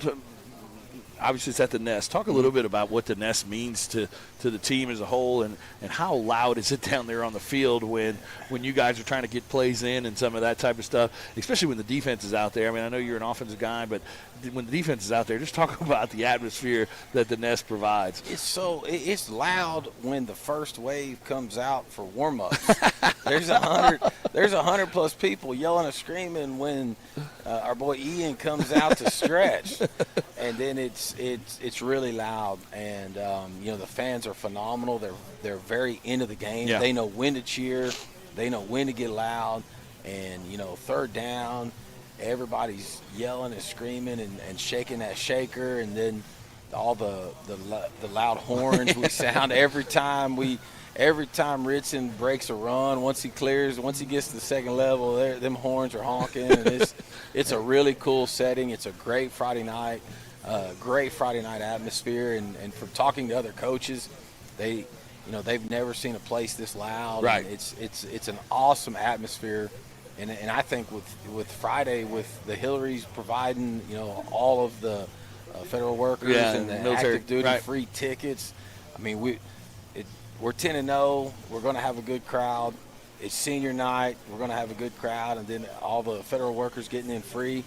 obviously it's at the Nest. Talk a little bit about what the Nest means to the team as a whole, and how loud is it down there on the field when you guys are trying to get plays in and some of that type of stuff, especially when the defense is out there. I mean, I know you're an offensive guy, but when the defense is out there, just talk about the atmosphere that the Nest provides. It's loud when the first wave comes out for warm-ups. There's 100 plus people yelling and screaming when our boy Ian comes out to stretch, and then it's really loud. And the fans are phenomenal. They're very into the game. Yeah. They know when to cheer. They know when to get loud. And third down, everybody's yelling and screaming and shaking that shaker, and then all the loud horns we sound every time Ritson breaks a run. Once he gets to the second level, them horns are honking, and it's a really cool setting. It's a great Friday night atmosphere, and from talking to other coaches, they've never seen a place this loud. Right. And it's an awesome atmosphere. And I think with Friday, with the Hillarys providing, all of the federal workers and the military, active duty free tickets, I mean, we're 10-0. We're going to have a good crowd. It's senior night. We're going to have a good crowd, and then all the federal workers getting in free.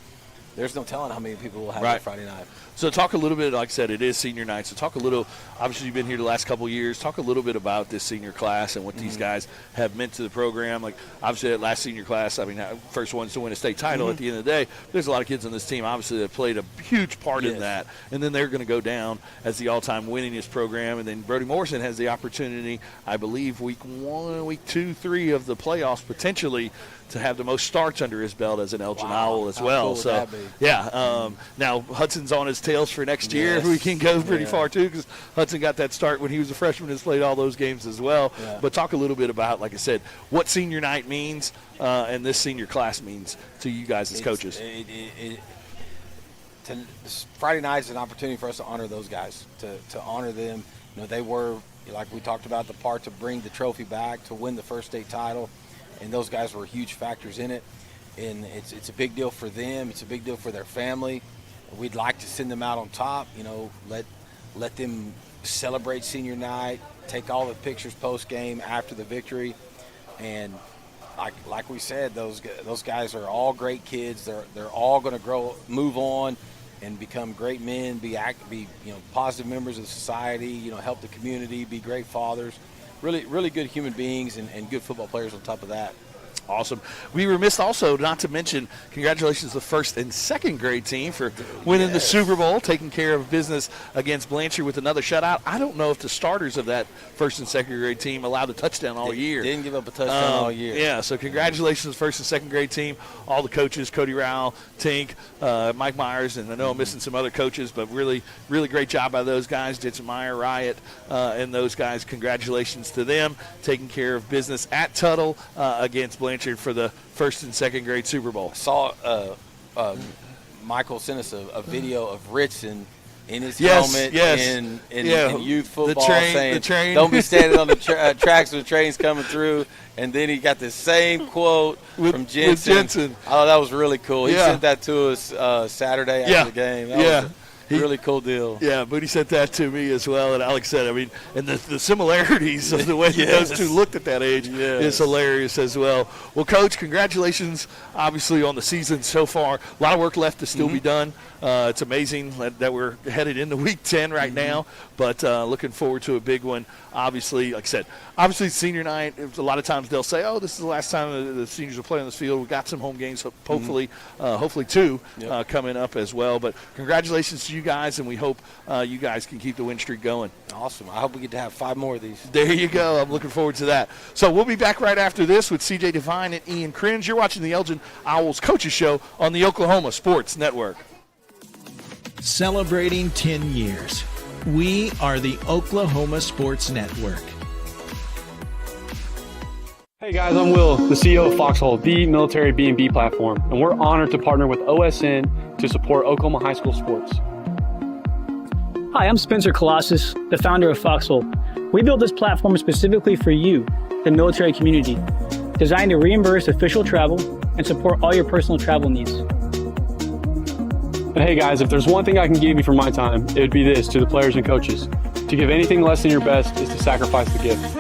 There's no telling how many people will have that Friday night. So talk a little bit, like I said, it is senior night. So talk a little, obviously you've been here the last couple of years. Talk a little bit about this senior class and what these guys have meant to the program. Like, obviously that last senior class, I mean, first ones to win a state title at the end of the day. There's a lot of kids on this team, obviously, that played a huge part in that. And then they're going to go down as the all-time winningest program. And then Brody Morrison has the opportunity, I believe, week 1, week 2, 3 of the playoffs potentially to have the most starts under his belt as an Elgin Owl as well. Cool So, now Hudson's on his tails for next year. We can go pretty far, too, because Hudson got that start when he was a freshman, has played all those games as well. Yeah. But talk a little bit about, like I said, what senior night means and this senior class means to you guys as coaches. Friday night is an opportunity for us to honor those guys, to honor them. They were, like we talked about, the part to bring the trophy back, to win the first state title, and those guys were huge factors in it. And it's a big deal for them. It's a big deal for their family. We'd like to send them out on top, let them celebrate senior night, take all the pictures post-game after the victory. And like we said, those guys are all great kids. They're all going to move on and become great men, be positive members of society, help the community, be great fathers. Really, really good human beings and good football players on top of that. Awesome. We were missed also not to mention congratulations to the first and second grade team for winning the Super Bowl, taking care of business against Blanchard with another shutout. I don't know if the starters of that first and second grade team allowed a touchdown all year. Didn't give up a touchdown all year. Yeah, so congratulations to the first and second grade team, all the coaches, Cody Rowell, Tink, Mike Myers, and I know I'm missing some other coaches, but really, really great job by those guys, Ditson Meyer, Riot, and those guys. Congratulations to them, taking care of business at Tuttle against Blanchard for the first and second grade Super Bowl. I saw Michael sent us a video of Ritson in his Yes, helmet yes. in youth football The train. saying, don't be standing on the tracks when the train's coming through. And then he got the same quote from Jensen. Oh, that was really cool. He sent that to us Saturday after the game. That was a really cool deal. Yeah, Booty sent that to me as well. And Alex said, I mean, and the similarities of the way that those two looked at that age is hilarious as well. Well, Coach, congratulations, obviously, on the season so far. A lot of work left to still be done. It's amazing that we're headed into Week 10 right now, but looking forward to a big one. Obviously, like I said, obviously senior night, a lot of times they'll say, oh, this is the last time the seniors will play on this field. We've got some home games, hopefully two coming up as well. But congratulations to you guys, and we hope you guys can keep the win streak going. Awesome. I hope we get to have 5 more of these. There you go. I'm looking forward to that. So we'll be back right after this with CJ Devine and Ian Cringe. You're watching the Elgin Owls Coaches Show on the Oklahoma Sports Network. Celebrating 10 years. We are the Oklahoma Sports Network. Hey guys, I'm Will, the CEO of Foxhole, the military B&B platform, and we're honored to partner with OSN to support Oklahoma high school sports. Hi, I'm Spencer Colossus, the founder of Foxhole. We built this platform specifically for you, the military community, designed to reimburse official travel and support all your personal travel needs. And hey guys, if there's one thing I can give you for my time, it would be this to the players and coaches. To give anything less than your best is to sacrifice the gift.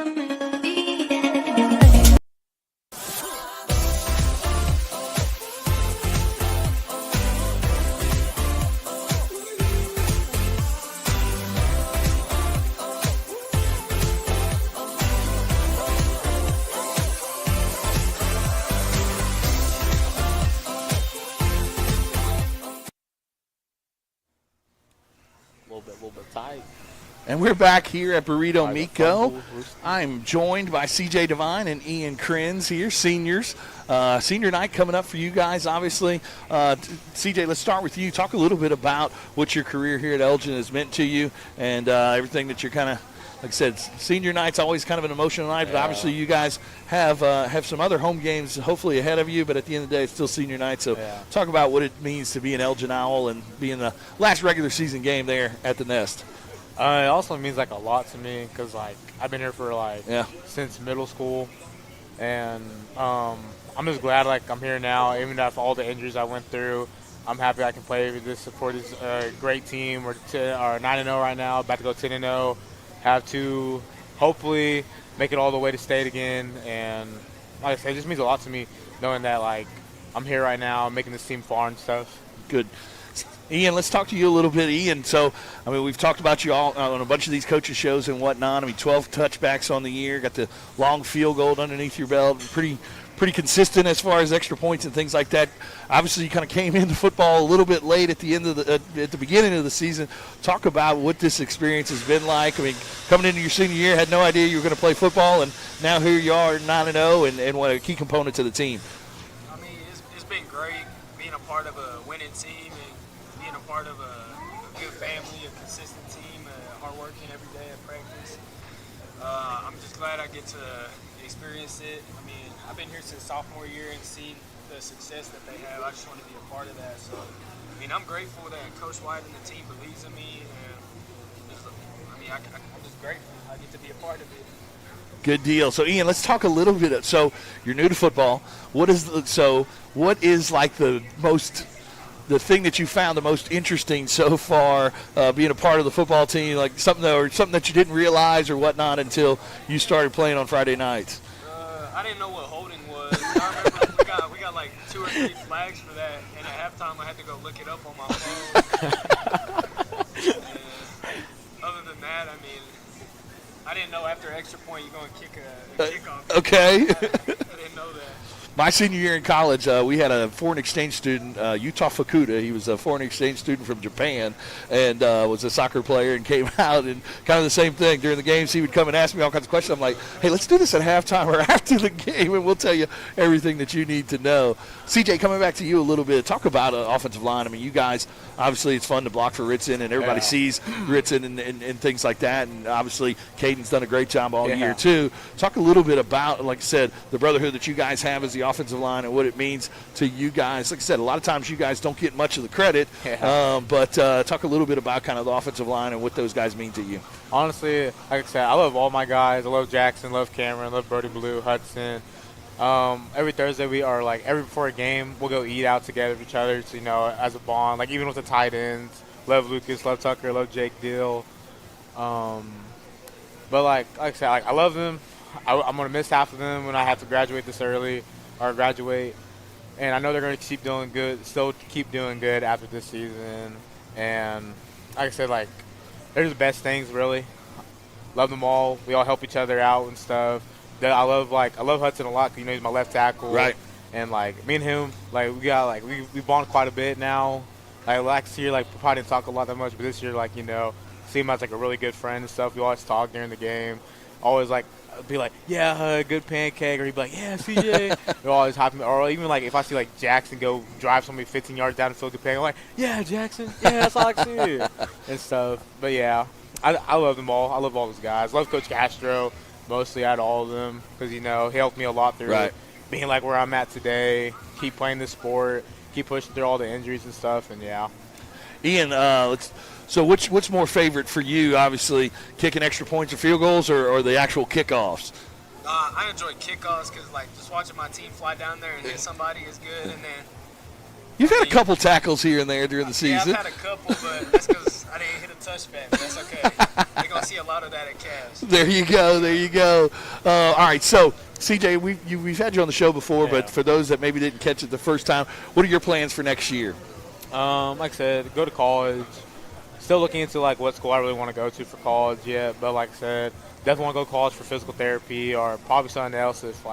And we're back here at Burrito Miko. I'm joined by CJ Devine and Ian Crinz here, seniors. Senior night coming up for you guys, obviously. CJ, let's start with you. Talk a little bit about what your career here at Elgin has meant to you and everything that you're kind of, like I said, senior night's always kind of an emotional night, but obviously you guys have some other home games hopefully ahead of you, but at the end of the day, it's still senior night. So talk about what it means to be an Elgin Owl and be in the last regular season game there at the Nest. It also means like a lot to me because like I've been here for like since middle school, and I'm just glad like I'm here now. Even after all the injuries I went through, I'm happy I can play with this support this great team. We're 9-0 right now, about to go 10-0. Have to hopefully make it all the way to state again, and like I said, it just means a lot to me knowing that like I'm here right now, making this team far and stuff. Good. Ian, let's talk to you a little bit, Ian. So, I mean, we've talked about you all on a bunch of these coaches shows and whatnot. I mean, 12 touchbacks on the year, got the long field goal underneath your belt, pretty consistent as far as extra points and things like that. Obviously, you kind of came into football a little bit late at the end of at the beginning of the season. Talk about what this experience has been like. I mean, coming into your senior year, had no idea you were going to play football, and now here you are, 9-0, and what a key component to the team. I mean, it's been great being a part of a winning team and being a part of a good family, a consistent team, hard working every day at practice. I'm just glad I get to experience it. I mean, I've been here since sophomore year and seen the success that they have. I just want to be a part of that. So, I mean, I'm grateful that Coach White and the team believes in me. And I'm just grateful I get to be a part of it. Good deal. So, Ian, let's talk a little bit. So, you're new to football. What is like the thing that you found the most interesting so far, being a part of the football team, like something that you didn't realize or whatnot until you started playing on Friday nights? I didn't know what holding was. I remember we got like 2 or 3 flags for that, and at halftime I had to go look it up on my phone. Other than that, I mean, I didn't know after extra point you're going to kick a kickoff. Okay. I didn't know that. My senior year in college, we had a foreign exchange student, Utah Fukuda. He was a foreign exchange student from Japan and was a soccer player and came out and kind of the same thing. During the games, he would come and ask me all kinds of questions. I'm like, hey, let's do this at halftime or after the game, and we'll tell you everything that you need to know. CJ, coming back to you a little bit, talk about offensive line. I mean, you guys, obviously it's fun to block for Ritson, and everybody sees Ritson and things like that. And obviously Caden's done a great job all year too. Talk a little bit about, like I said, the brotherhood that you guys have as the offensive line and what it means to you guys. Like I said, a lot of times you guys don't get much of the credit, but talk a little bit about kind of the offensive line and what those guys mean to you. Honestly, like I said, I love all my guys. I love Jackson, love Cameron, love Brody Blue, Hudson. Every Thursday before a game, we'll go eat out together with each other, so, as a bond. Like, even with the tight ends, love Lucas, love Tucker, love Jake Deal. But like I said, I love them. I'm going to miss half of them when I have to graduate this early or graduate. And I know they're going to keep doing good after this season. And like I said, they're the best things, really. Love them all. We all help each other out and stuff. I love Hudson a lot because, he's my left tackle. Right. And, me and him, we bond quite a bit now. Last year, we probably didn't talk a lot that much, but this year, see him as, a really good friend and stuff. We always talk during the game. Always, be like, yeah, good pancake, or he'd be like, yeah, CJ. They're always happy. Or even if I see Jackson go drive somebody 15 yards down the field to pancake, I'm like, yeah, Jackson, yeah, that's all I see, and stuff. But yeah, I love them all. I love all those guys. Love Coach Castro, mostly out of all of them, because he helped me a lot through being where I'm at today. Keep playing this sport, keep pushing through all the injuries and stuff, and yeah. Ian, so what's more favorite for you? Obviously, kicking extra points or field goals, or the actual kickoffs? I enjoy kickoffs because just watching my team fly down there and hit somebody is good. And then you've had a couple tackles here and there during the season. Yeah, I've had a couple, but that's because I didn't hit a touchback. But that's okay. They're gonna see a lot of that at Cavs. There you go. All right, so CJ, we've had you on the show before, but for those that maybe didn't catch it the first time, what are your plans for next year? Like I said, go to college. Still looking into what school I really want to go to for college yet, but like I said, definitely want to go to college for physical therapy or probably something else if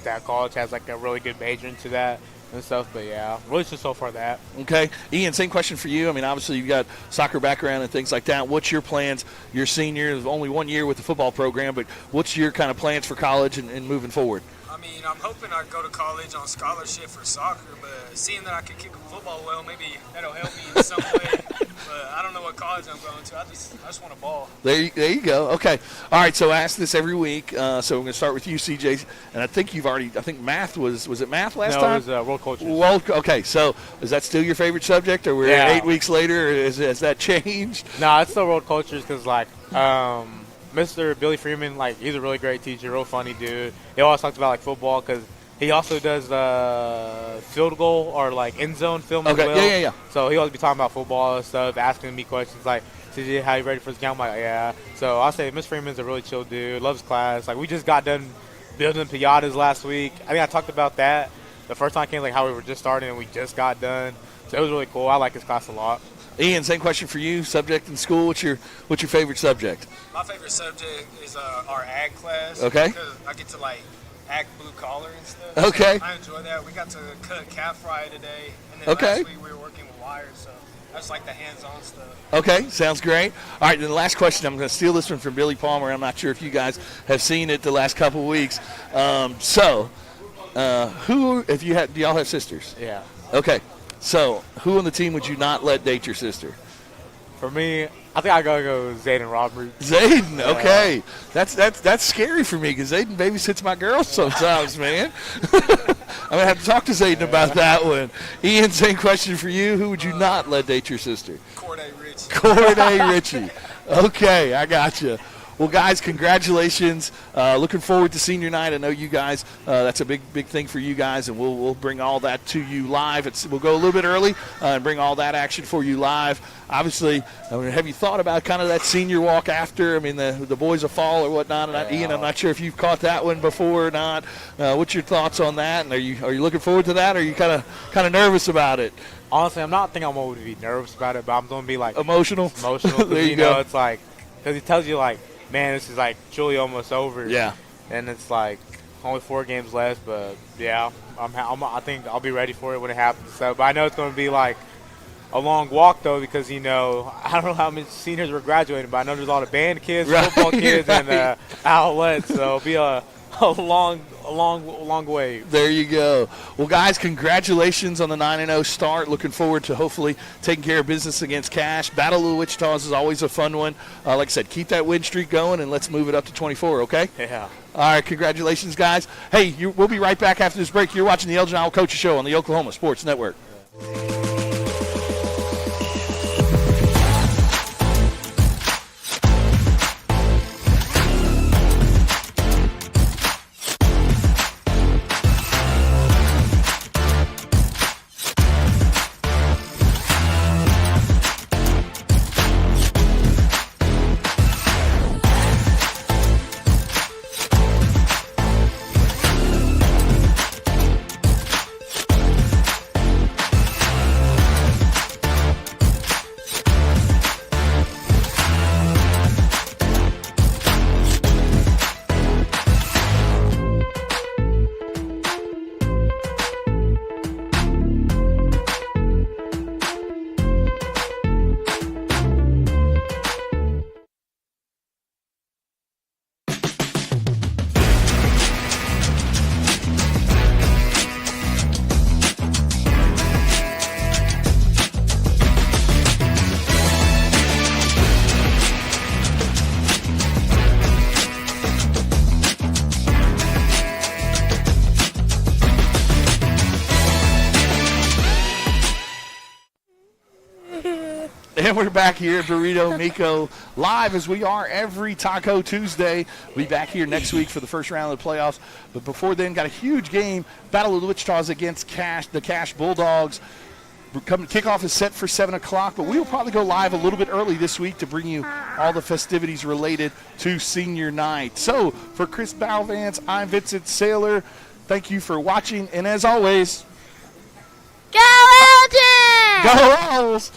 that college has a really good major into that and stuff. But yeah, really just so far that. Okay, Ian, same question for you. I mean, obviously you've got soccer background and things like that. What's your plans? You're senior, only 1 year with the football program, but what's your kind of plans for college and moving forward? I mean, I'm hoping I go to college on scholarship for soccer, but seeing that I can kick a football well, maybe that'll help me in some way. But I don't know what college I'm going to. I just want a ball. There you go. Okay. All right, so I ask this every week. So we're going to start with you, CJ. And I think math was it math last time? No, it was world cultures. Okay, so is that still your favorite subject, or we're 8 weeks later, or has that changed? No, it's still world cultures because, Mr. Billy Freeman, he's a really great teacher, real funny dude. He always talks about football because he also does field goal or end zone film as well. Yeah. So he always be talking about football and stuff, asking me questions like, CJ, how you ready for this game? I'm like, yeah. So I'll say Mr. Freeman's a really chill dude, loves class. We just got done building piñatas last week. I think I talked about that the first time I came, how we were just starting and we just got done. So it was really cool. I like his class a lot. Ian, same question for you. Subject in school. What's your favorite subject? My favorite subject is our ag class. Okay. Because I get to ag blue collar and stuff. Okay. So I enjoy that. We got to cut calf fry today, and then last week we were working with wires. So I just like the hands-on stuff. Okay, sounds great. All right, then the last question. I'm going to steal this one from Billy Palmer. I'm not sure if you guys have seen it the last couple of weeks. Do y'all have sisters? Yeah. Okay. So, who on the team would you not let date your sister? For me, I think I gotta go Zayden Roberts. Zayden, okay. That's scary for me because Zayden babysits my girls sometimes, man. I'm gonna have to talk to Zayden about that one. Ian, same question for you. Who would you not let date your sister? Corday Ritchie. Corday Ritchie. Okay, I got you. Well, guys, congratulations. Looking forward to senior night. I know you guys, that's a big thing for you guys, and we'll bring all that to you live. We'll go a little bit early and bring all that action for you live. Obviously, have you thought about kind of that senior walk after? I mean, the boys of fall or whatnot. And Ian, I'm not sure if you've caught that one before or not. What's your thoughts on that? And are you looking forward to that, or are you kind of nervous about it? Honestly, I'm not thinking I'm going to be nervous about it, but I'm going to be emotional. There you go. It's because he tells you man, this is truly almost over. Yeah. And it's only 4 games left, but yeah, I think I'll be ready for it when it happens. So, but I know it's going to be like a long walk though, because I don't know how many seniors were graduating, but I know there's a lot of band kids, football kids, and outlets. So it'll be a long way. There you go. Well, guys, congratulations on the 9-0 start. Looking forward to hopefully taking care of business against Cache. Battle of the Wichitas is always a fun one. Like I said, keep that win streak going, and let's move it up to 24, okay? Yeah. All right, congratulations, guys. Hey, we'll be right back after this break. You're watching the Elgin Owl Coaches Show on the Oklahoma Sports Network. And we're back here at Burrito Miko live as we are every Taco Tuesday. We'll be back here next week for the first round of the playoffs. But before then, got a huge game. Battle of the Wichitas against the Cache Bulldogs. Kickoff is set for 7 o'clock, but we will probably go live a little bit early this week to bring you all the festivities related to senior night. So for Chris Balvance, I'm Vincent Saylor. Thank you for watching, and as always, go Elgin! Go Owls!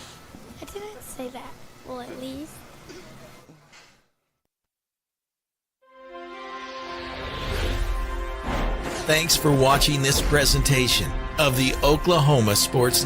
I didn't say that. Well, at least. Thanks for watching this presentation of the Oklahoma Sports Network.